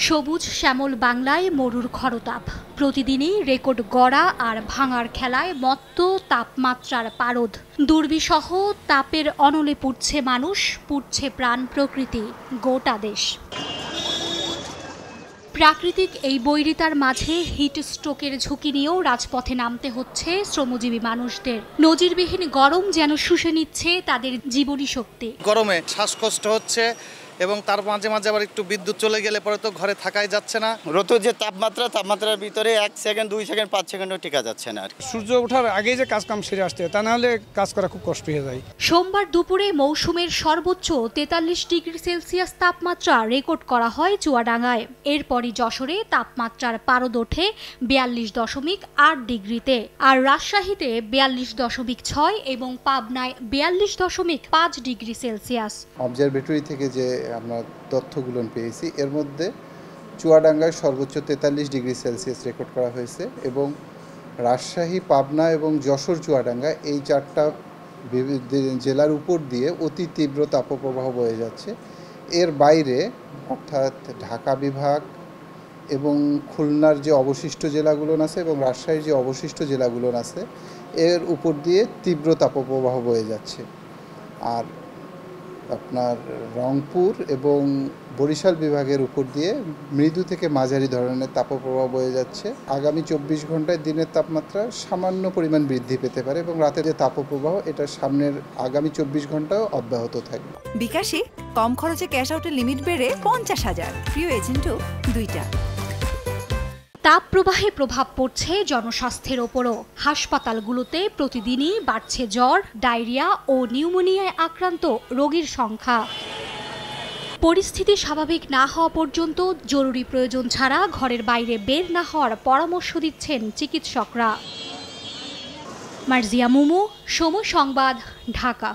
সবুজ শ্যামল বাংলায় মরুর খরতাপ। প্রতিদিনই রেকর্ড গড়া আর ভাঙার খেলায় মত্ত তাপমাত্রার পারদ। দুর্বিসহ তাপের অনলে পুড়ছে মানুষ, পুড়ছে প্রাণ প্রকৃতি, গোটা দেশ। প্রাকৃতিক এই বৈরিতার মাঝে হিট স্ট্রোকের ঝুঁকি নিয়েও রাজপথে নামতে হচ্ছে শ্রমজীবী মানুষদের। নজিরবিহীন গরম যেন শুষে নিচ্ছে তাদের জীবনী শক্তি। গরমে শ্বাসকষ্ট হচ্ছে এবং তার মাঝে মাঝে আবার একটু বিদ্যুৎ চলে গেলে পরে তো ঘরে থাকাই যাচ্ছে না। রোদের যে তাপমাত্রার ভিতরে 1 সেকেন্ড 2 সেকেন্ড 5 সেকেন্ডও টিকা যাচ্ছে না। সূর্য ওঠার আগেই যে কাজ কাম সেরে আসতে, তা না হলে কাজ করা খুব কষ্ট হয়ে যায়। সোমবার দুপুরে মৌসুমের সর্বোচ্চ 43 ডিগ্রি সেলসিয়াস তাপমাত্রা রেকর্ড করা হয় চুয়াডাঙ্গায়। এরপরই যশোরে তাপমাত্রার পারদ ওঠে 42.8 ডিগ্রিতে, আর রাজশাহীতে 42.6 এবং পাবনায় 42.5 ডিগ্রি সেলসিয়াস। অবজারভেটরি থেকে যে আমরা তথ্যগুলো পেয়েছি, এর মধ্যে চুয়াডাঙ্গায় সর্বোচ্চ 43 ডিগ্রি সেলসিয়াস রেকর্ড করা হয়েছে এবং রাজশাহী, পাবনা এবং যশোর চুয়াডাঙ্গা এই চারটা জেলার উপর দিয়ে অতি তীব্র তাপপ্রবাহ বয়ে যাচ্ছে। এর বাইরে অর্থাৎ ঢাকা বিভাগ এবং খুলনার যে অবশিষ্ট জেলাগুলো আছে এবং রাজশাহীর যে অবশিষ্ট জেলাগুলো আছে, এর উপর দিয়ে তীব্র তাপপ্রবাহ বয়ে যাচ্ছে। আর আপনার রংপুর এবং বরিশাল বিভাগের উপর দিয়ে মৃদু থেকে মাঝারি ধরনের তাপপ্রবাহ বয়ে যাচ্ছে। আগামী 24 ঘন্টায় দিনের তাপমাত্রা সামান্য পরিমাণ বৃদ্ধি পেতে পারে এবং রাতের যে তাপপ্রবাহ এটা সামনের আগামী 24 ঘন্টাও অব্যাহত থাকবে। বিকাশে কম খরচে ক্যাশ আউটের লিমিট বেড়ে 50,000, প্রিয় এজেন্টও 2টা। তাপ প্রবাহে প্রভাব পড়ছে জনস্বাস্থ্যের ওপরও। হাসপাতালগুলোতে প্রতিদিনই বাড়ছে জ্বর, ডায়রিয়া ও নিউমোনিয়ায় আক্রান্ত রোগীর সংখ্যা। পরিস্থিতি স্বাভাবিক না হওয়া পর্যন্ত জরুরি প্রয়োজন ছাড়া ঘরের বাইরে বের না হওয়ার পরামর্শ দিচ্ছেন চিকিৎসকরা। মার্জিয়া মুমু, সময় সংবাদ, ঢাকা।